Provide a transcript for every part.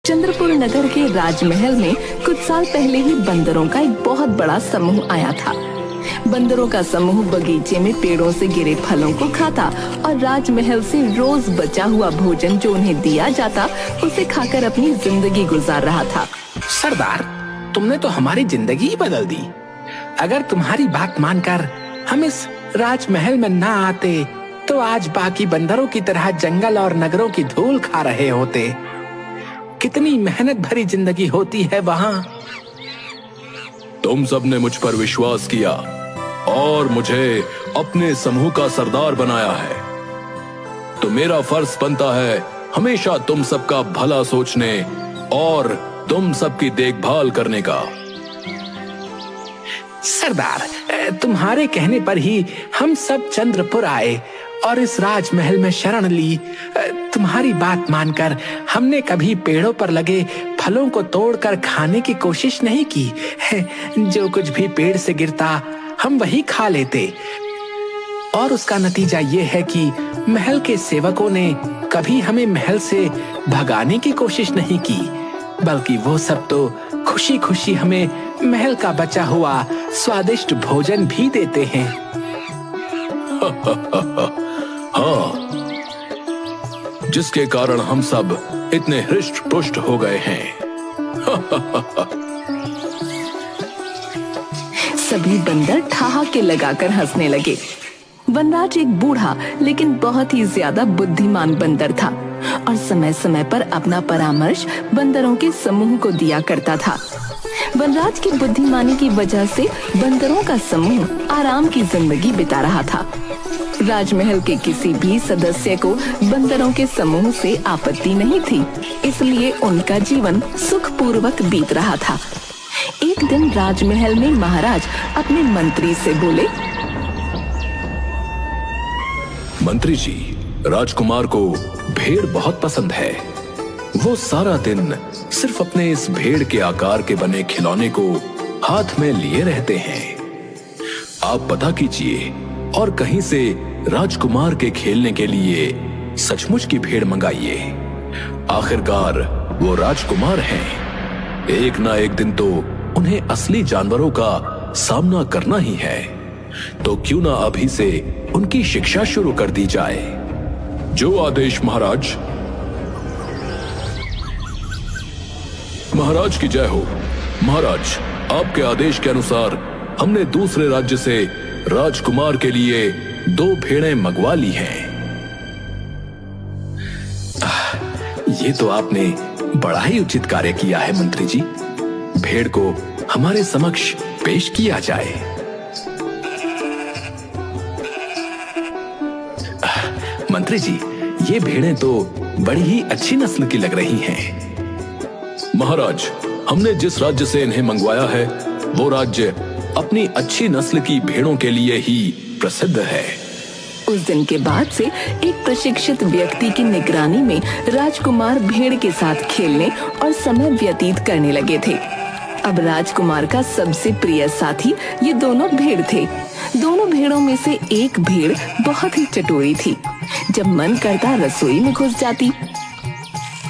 चंद्रपुर नगर के राजमहल में कुछ साल पहले ही बंदरों का एक बहुत बड़ा समूह आया था। बंदरों का समूह बगीचे में पेड़ों से गिरे फलों को खाता और राजमहल से रोज बचा हुआ भोजन जो उन्हें दिया जाता उसे खाकर अपनी जिंदगी गुजार रहा था। सरदार, तुमने तो हमारी जिंदगी ही बदल दी। अगर तुम्हारी बात मानकर हम इस राजमहल में ना आते तो आज बाकी बंदरों की तरह जंगल और नगरों की धूल खा रहे होते। कितनी मेहनत भरी जिंदगी होती है वहाँ। तुम सबने मुझ पर विश्वास किया और मुझे अपने समूह का सरदार बनाया है, तो मेरा फर्ज बनता है हमेशा तुम सबका भला सोचने और तुम सबकी देखभाल करने का। सरदार, तुम्हारे कहने पर ही हम सब चंद्रपुर आए और इस राजमहल में शरण ली। तुम्हारी बात मानकर हमने कभी पेड़ों पर लगे फलों को तोड़कर खाने की कोशिश नहीं की। जो कुछ भी पेड़ से गिरता हम वही खा लेते और उसका नतीजा ये है कि महल के सेवकों ने कभी हमें महल से भगाने की कोशिश नहीं की, बल्कि वो सब तो खुशी खुशी हमें महल का बचा हुआ स्वादिष्ट भोजन भी देते हैं। हाँ, जिसके कारण हम सब इतने हृष्ट पुष्ट हो गए हैं। सभी बंदर ठहाके लगाकर हंसने लगे। वनराज एक बूढ़ा लेकिन बहुत ही ज्यादा बुद्धिमान बंदर था और समय समय पर अपना परामर्श बंदरों के समूह को दिया करता था। वनराज की बुद्धिमानी की वजह से बंदरों का समूह आराम की जिंदगी बिता रहा था। राजमहल के किसी भी सदस्य को बंदरों के समूह से आपत्ति नहीं थी, इसलिए उनका जीवन सुखपूर्वक बीत रहा था। एक दिन राजमहल में महाराज अपने मंत्री से बोले, मंत्री जी, राजकुमार को भेड़ बहुत पसंद है। वो सारा दिन सिर्फ अपने इस भेड़ के आकार के बने खिलौने को हाथ में लिए रहते हैं। आप पता कीजिए और कहीं से राजकुमार के खेलने के लिए सचमुच की भेड़ मंगाइए। आखिरकार वो राजकुमार हैं। एक ना एक दिन तो उन्हें असली जानवरों का सामना करना ही है, तो क्यों ना अभी से उनकी शिक्षा शुरू कर दी जाए। जो आदेश महाराज। महाराज की जय हो। महाराज, आपके आदेश के अनुसार हमने दूसरे राज्य से राजकुमार के लिए 2 भेड़ें मंगवा ली हैं। ये तो आपने बड़ा ही उचित कार्य किया है मंत्री जी। भेड़ को हमारे समक्ष पेश किया जाए। मंत्री जी, ये भेड़ें तो बड़ी ही अच्छी नस्ल की लग रही हैं। महाराज, हमने जिस राज्य से इन्हें मंगवाया है वो राज्य अपनी अच्छी नस्ल की भेड़ों के लिए ही प्रसिद्ध है। उस दिन के बाद से एक प्रशिक्षित व्यक्ति की निगरानी में राजकुमार भेड़ के साथ खेलने और समय व्यतीत करने लगे थे। अब राजकुमार का सबसे प्रिय साथी ये दोनों भेड़ थे। दोनों भेड़ों में से एक भेड़ बहुत ही चटोरी थी। जब मन करता रसोई में घुस जाती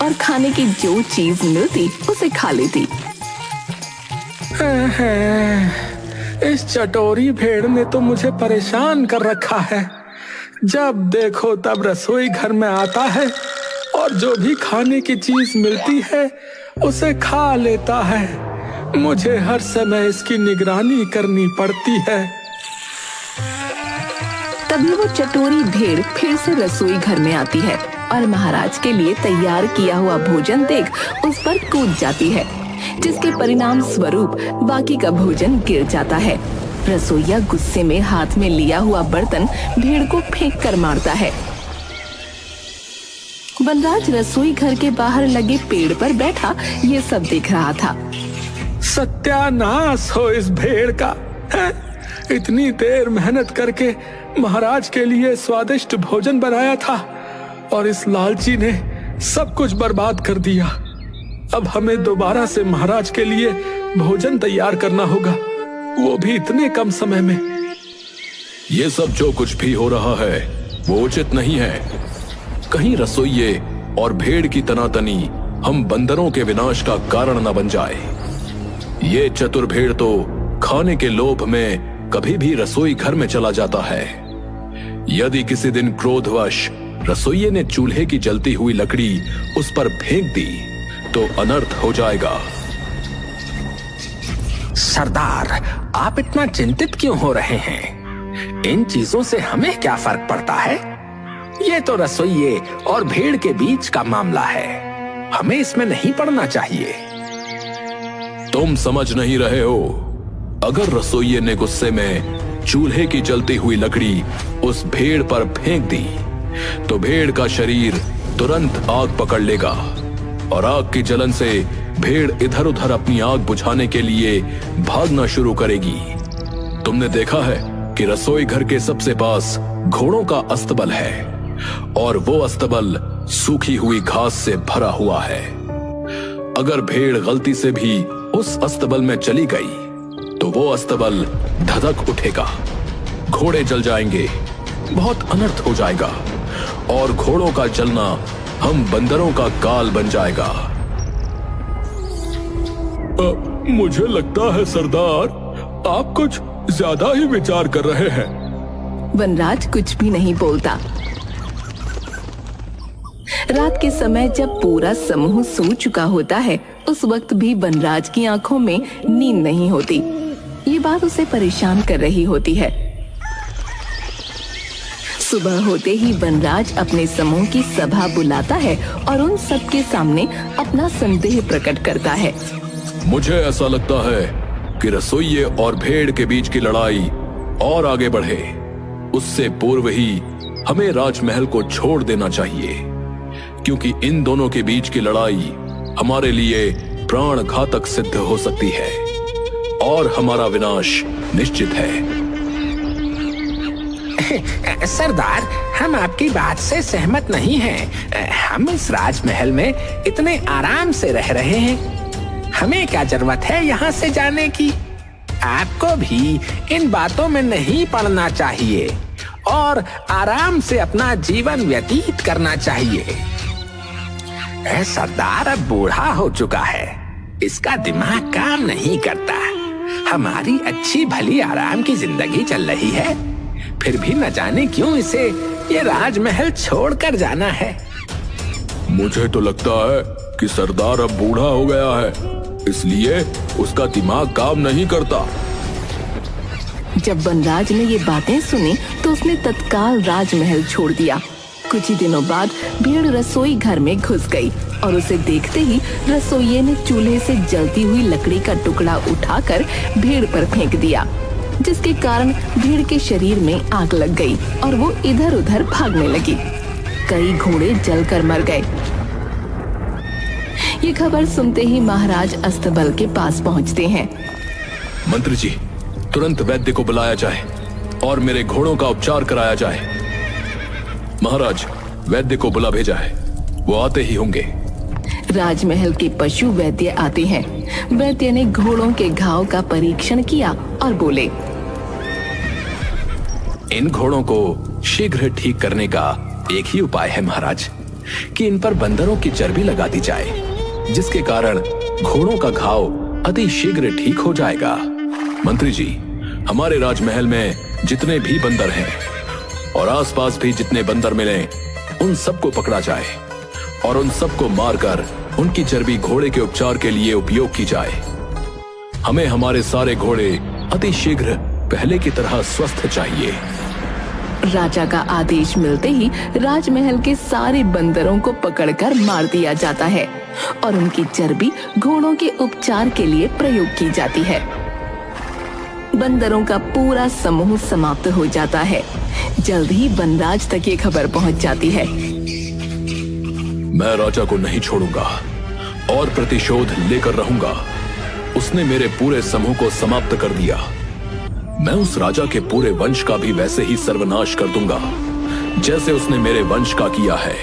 और खाने की जो चीज मिलती उसे खा लेती। इस चटोरी भेड़ ने तो मुझे परेशान कर रखा है। जब देखो तब रसोई घर में आता है और जो भी खाने की चीज मिलती है उसे खा लेता है। मुझे हर समय इसकी निगरानी करनी पड़ती है। तभी वो चटोरी भेड़ फिर से रसोई घर में आती है और महाराज के लिए तैयार किया हुआ भोजन देख उस पर कूद जाती है, जिसके परिणाम स्वरूप बाकी का भोजन गिर जाता है। रसोइया गुस्से में हाथ में लिया हुआ बर्तन भेड़ को फेंक कर मारता है। वनराज रसोई घर के बाहर लगे पेड़ पर बैठा ये सब देख रहा था। सत्यानाश हो इस भेड़ का। इतनी देर मेहनत करके महाराज के लिए स्वादिष्ट भोजन बनाया था और इस लालची ने सब कुछ बर्बाद कर दिया। अब हमें दोबारा से महाराज के लिए भोजन तैयार करना होगा, वो भी इतने कम समय में। ये सब जो कुछ भी हो रहा है वो उचित नहीं है। कहीं रसोइये और भेड़ की तनातनी हम बंदरों के विनाश का कारण न बन जाए। ये चतुर भेड़ तो खाने के लोभ में कभी भी रसोई घर में चला जाता है। यदि किसी दिन क्रोधवश रसोइये ने चूल्हे की जलती हुई लकड़ी उस पर फेंक दी तो अनर्थ हो जाएगा। सरदार, आप इतना चिंतित क्यों हो रहे हैं? इन चीजों से हमें क्या फर्क पड़ता है? ये तो रसोइये और भेड़ के बीच का मामला है, हमें इसमें नहीं पड़ना चाहिए। तुम समझ नहीं रहे हो। अगर रसोइये ने गुस्से में चूल्हे की जलती हुई लकड़ी उस भेड़ पर फेंक दी तो भेड़ का शरीर तुरंत आग पकड़ लेगा और आग की जलन से भेड़ इधर उधर अपनी आग बुझाने के लिए भागना शुरू करेगी। तुमने देखा है कि रसोई घर के सबसे पास घोड़ों का अस्तबल है और वो अस्तबल सूखी हुई घास से भरा हुआ है। अगर भेड़ गलती से भी उस अस्तबल में चली गई तो वो अस्तबल धधक उठेगा, घोड़े जल जाएंगे, बहुत अनर्थ हो जाएगा और घोड़ों का जलना हम बंदरों का काल बन जाएगा। मुझे लगता है सरदार, आप कुछ ज्यादा ही विचार कर रहे हैं। वनराज कुछ भी नहीं बोलता। रात के समय जब पूरा समूह सो चुका होता है, उस वक्त भी वनराज की आंखों में नींद नहीं होती। ये बात उसे परेशान कर रही होती है। सुबह होते ही वनराज अपने समूह की सभा बुलाता है और उन सबके सामने अपना संदेह प्रकट करता है। मुझे ऐसा लगता है कि रसोइये और भेड़ के बीच की लड़ाई और आगे बढ़े उससे पूर्व ही हमें राजमहल को छोड़ देना चाहिए, क्योंकि इन दोनों के बीच की लड़ाई हमारे लिए प्राण घातक सिद्ध हो सकती है और हमारा विनाश निश्चित है। सरदार, हम आपकी बात से सहमत नहीं हैं। हम इस राजमहल में इतने आराम से रह रहे हैं, हमें क्या जरूरत है यहाँ से जाने की? आपको भी इन बातों में नहीं पड़ना चाहिए और आराम से अपना जीवन व्यतीत करना चाहिए। सरदार अब बूढ़ा हो चुका है, इसका दिमाग काम नहीं करता। हमारी अच्छी भली आराम की जिंदगी चल रही है, फिर भी न जाने क्यों इसे ये राजमहल छोड़कर जाना है। मुझे तो लगता है कि सरदार अब बूढ़ा हो गया है, इसलिए उसका दिमाग काम नहीं करता। जब वनराज ने ये बातें सुनी तो उसने तत्काल राजमहल छोड़ दिया। कुछ ही दिनों बाद भेड़ रसोई घर में घुस गई और उसे देखते ही रसोइये ने चूल्हे से जलती हुई लकड़ी का टुकड़ा उठाकर भेड़ पर फेंक दिया, जिसके कारण भेड़ के शरीर में आग लग गई और वो इधर उधर भागने लगी। कई घोड़े जलकर मर गए। ये खबर सुनते ही महाराज अस्तबल के पास पहुंचते हैं। मंत्री जी, तुरंत वैद्य को बुलाया जाए और मेरे घोड़ों का उपचार कराया जाए। महाराज, वैद्य को बुला भेजा है, वो आते ही होंगे। राजमहल के पशु वैद्य आते हैं। वैद्य ने घोड़ों के घाव का परीक्षण किया और बोले, इन घोड़ों को शीघ्र ठीक करने का एक ही उपाय है महाराज, कि इन पर बंदरों की चर्बी लगा दी जाए, जिसके कारण घोड़ों का घाव अति शीघ्र ठीक हो जाएगा। मंत्री जी, हमारे राजमहल में जितने भी बंदर हैं और आसपास भी जितने बंदर मिले, उन सबको पकड़ा जाए और उन सबको मारकर उनकी चर्बी घोड़े के उपचार के लिए उपयोग की जाए। हमें हमारे सारे घोड़े अति शीघ्र पहले की तरह स्वस्थ चाहिए। राजा का आदेश मिलते ही राजमहल के सारे बंदरों को पकड़कर मार दिया जाता है और उनकी चर्बी घोड़ों के उपचार के लिए प्रयोग की जाती है। बंदरों का पूरा समूह समाप्त हो जाता है। जल्द ही वनराज तक ये खबर पहुंच जाती है। मैं राजा को नहीं छोड़ूंगा और प्रतिशोध लेकर रहूंगा। उसने मेरे पूरे समूह को समाप्त कर दिया। मैं उस राजा के पूरे वंश का भी वैसे ही सर्वनाश कर दूंगा जैसे उसने मेरे वंश का किया है।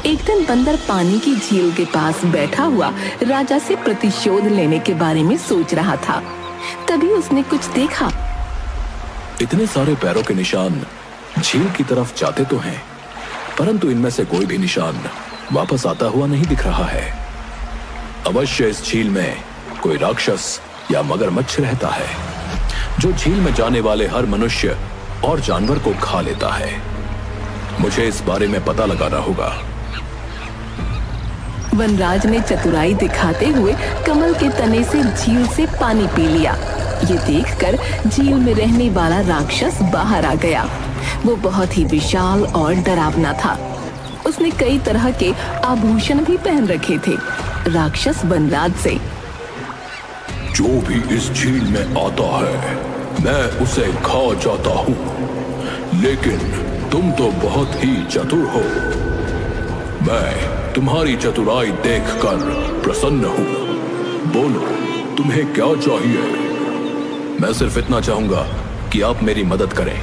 एक दिन बंदर पानी की झील के पास बैठा हुआ राजा से प्रतिशोध लेने के बारे में सोच रहा था। तभी उसने कुछ देखा। इतने सारे पैरों के निशान झील की तरफ जाते तो हैं, परंतु इनमें से कोई भी निशान वापस आता हुआ नहीं दिख रहा है। अवश्य इस झील में कोई राक्षस या मगरमच्छ रहता है जो झील में जाने वाले हर मनुष्य और जानवर को खा लेता है। मुझे इस बारे में पता लगाना होगा। वनराज ने चतुराई दिखाते हुए कमल के तने से झील से पानी पी लिया। ये देखकर झील में रहने वाला राक्षस बाहर आ गया। वो बहुत ही विशाल और डरावना था। उसने कई तरह के आभूषण भी पहन रखे थे। राक्षस वनराज से, जो भी इस झील में आता है मैं उसे खा जाता हूँ, लेकिन तुम तो बहुत ही चतुर हो। मैं तुम्हारी चतुराई देखकर प्रसन्न हूँ। बोलो, तुम्हें क्या चाहिए? मैं सिर्फ इतना चाहूंगा कि आप मेरी मदद करें।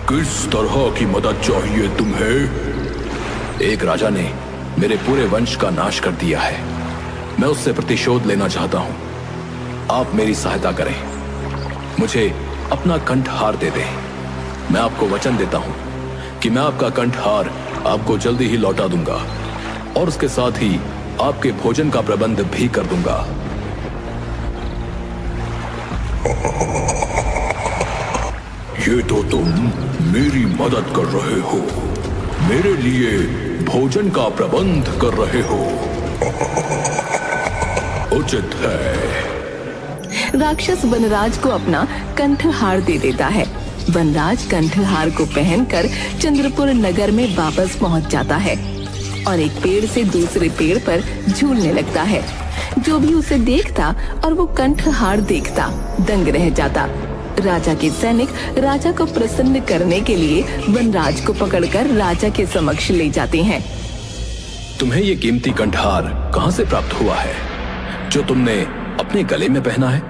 किस तरह की मदद चाहिए तुम्हें? एक राजा ने मेरे पूरे वंश का नाश कर दिया है। मैं उससे प्रतिशोध लेना चाहता हूं। आप मेरी सहायता करें। मुझे अपना कंठहार दे दें। मैं आपको वचन देता हूं कि मैं आपका कंठहार आपको जल्दी ही लौटा दूंगा और उसके साथ ही आपके भोजन का प्रबंध भी कर दूंगा। ये तो तुम मेरी मदद कर रहे हो, मेरे लिए भोजन का प्रबंध कर रहे हो। उचित है। राक्षस वनराज को अपना कंठहार दे देता है। वनराज कंठहार को पहनकर चंद्रपुर नगर में वापस पहुंच जाता है और एक पेड़ से दूसरे पेड़ पर झूलने लगता है। जो भी उसे देखता और वो कंठहार देखता दंग रह जाता। राजा के सैनिक राजा को प्रसन्न करने के लिए वनराज को पकड़कर राजा के समक्ष ले जाते हैं। तुम्हें ये कीमती कंठहार कहां से प्राप्त हुआ है जो तुमने अपने गले में पहना है?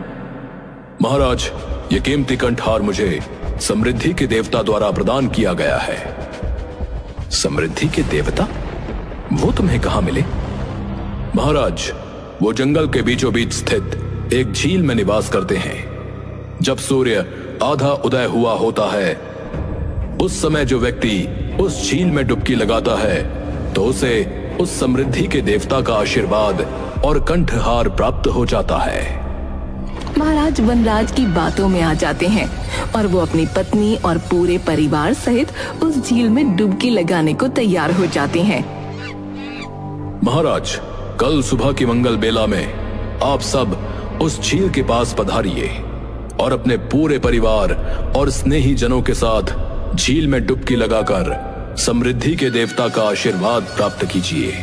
महाराज, ये कीमती कंठहार मुझे समृद्धि के देवता द्वारा प्रदान किया गया है। समृद्धि के देवता? वो तुम्हें कहां मिले? महाराज, वो जंगल के बीचों बीच स्थित एक झील में निवास करते हैं। जब सूर्य आधा उदय हुआ होता है उस समय जो व्यक्ति उस झील में डुबकी लगाता है तो उसे उस समृद्धि के देवता का आशीर्वाद और कंठहार प्राप्त हो जाता है। महाराज वनराज की बातों में आ जाते हैं और वो अपनी पत्नी और पूरे परिवार सहित उस झील में डुबकी लगाने को तैयार हो जाते हैं। महाराज, कल सुबह की मंगल बेला में आप सब उस झील के पास पधारिए और अपने पूरे परिवार और स्नेही जनों के साथ झील में डुबकी लगाकर समृद्धि के देवता का आशीर्वाद प्राप्त कीजिए।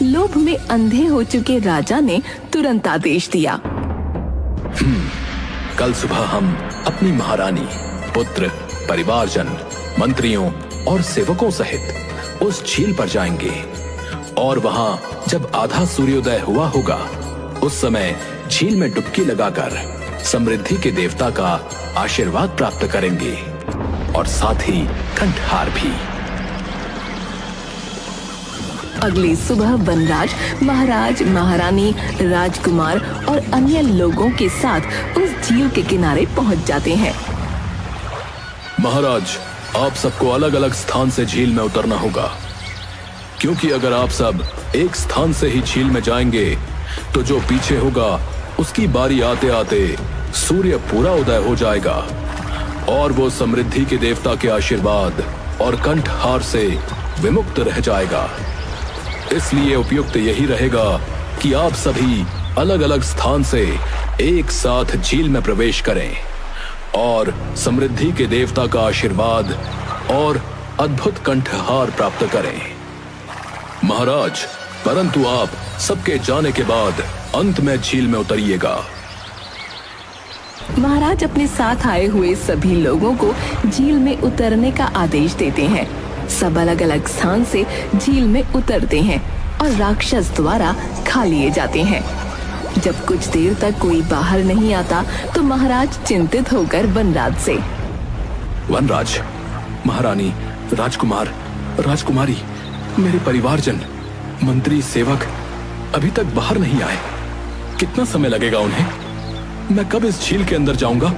लोभ में अंधे हो चुके राजा ने तुरंत आदेश दिया। कल सुबह हम अपनी महारानी, पुत्र, परिवारजन, मंत्रियों और सेवकों सहित उस झील पर जाएंगे और वहां जब आधा सूर्योदय हुआ होगा उस समय झील में डुबकी लगाकर समृद्धि के देवता का आशीर्वाद प्राप्त करेंगे और साथ ही कंठहार भी। अगली सुबह वनराज महाराज, महारानी, राजकुमार और अन्य लोगों के साथ उस झील के किनारे पहुंच जाते हैं। महाराज, आप सबको अलग अलग स्थान से झील में उतरना होगा, क्योंकि अगर आप सब एक स्थान से ही झील में जाएंगे तो जो पीछे होगा उसकी बारी आते आते सूर्य पूरा उदय हो जाएगा और वो समृद्धि के देवता के आशीर्वाद और कंठहार से विमुक्त रह जाएगा। इसलिए उपयुक्त यही रहेगा कि आप सभी अलग अलग स्थान से एक साथ झील में प्रवेश करें और समृद्धि के देवता का आशीर्वाद और अद्भुत कंठहार प्राप्त करें। महाराज, परंतु आप सबके जाने के बाद अंत में झील में उतरिएगा। महाराज अपने साथ आए हुए सभी लोगों को झील में उतरने का आदेश देते हैं। सब अलग अलग स्थान से झील में उतरते हैं और राक्षस द्वारा खा लिए जाते हैं। जब कुछ देर तक कोई बाहर नहीं आता तो महाराज चिंतित होकर वनराज से, वनराज, महारानी, राजकुमार, राजकुमारी, मेरे परिवारजन, मंत्री, सेवक अभी तक बाहर नहीं आए। कितना समय लगेगा उन्हें? मैं कब इस झील के अंदर जाऊंगा?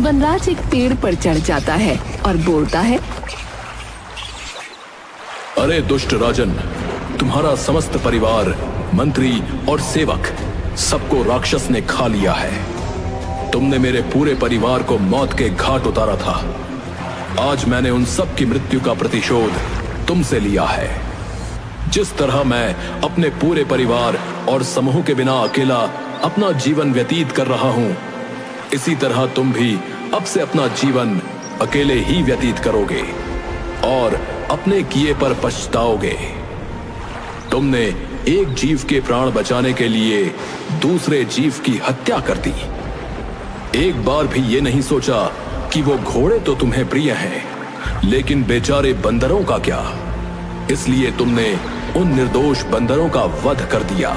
वनराज एक पेड़ पर चढ़ जाता है और बोलता है, अरे दुष्ट राजन, तुम्हारा समस्त परिवार, मंत्री और सेवक सबको राक्षस ने खा लिया है। तुमने मेरे पूरे परिवार को मौत के घाट उतारा था। आज मैंने उन सब की मृत्यु का प्रतिशोध तुमसे लिया है। जिस तरह मैं अपने पूरे परिवार और समूह के बिना अकेला अपना जीवन व्यतीत कर रहा हूं, इसी तरह तुम भी अब से अपना जीवन अकेले ही व्यतीत करोगे और अपने किए पर पछताओगे। तुमने एक जीव के प्राण बचाने के लिए दूसरे जीव की हत्या कर दी। एक बार भी ये नहीं सोचा कि वो घोड़े तो तुम्हें प्रिय हैं, लेकिन बेचारे बंदरों का क्या? इसलिए तुमने उन निर्दोष बंदरों का वध कर दिया।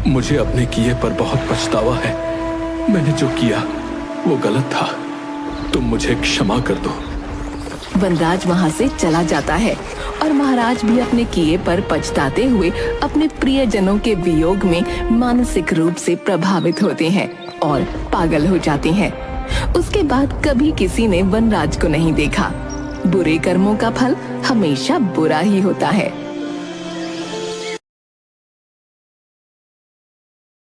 मुझे अपने किए पर बहुत पछतावा है। मैंने जो किया वो गलत था। तुम मुझे क्षमा कर दो। वनराज वहां से चला जाता है और महाराज भी अपने किए पर पछताते हुए अपने प्रियजनों के वियोग में मानसिक रूप से प्रभावित होते हैं और पागल हो जाते हैं। उसके बाद कभी किसी ने वनराज को नहीं देखा। बुरे कर्मों का फल हमेशा बुरा ही होता है।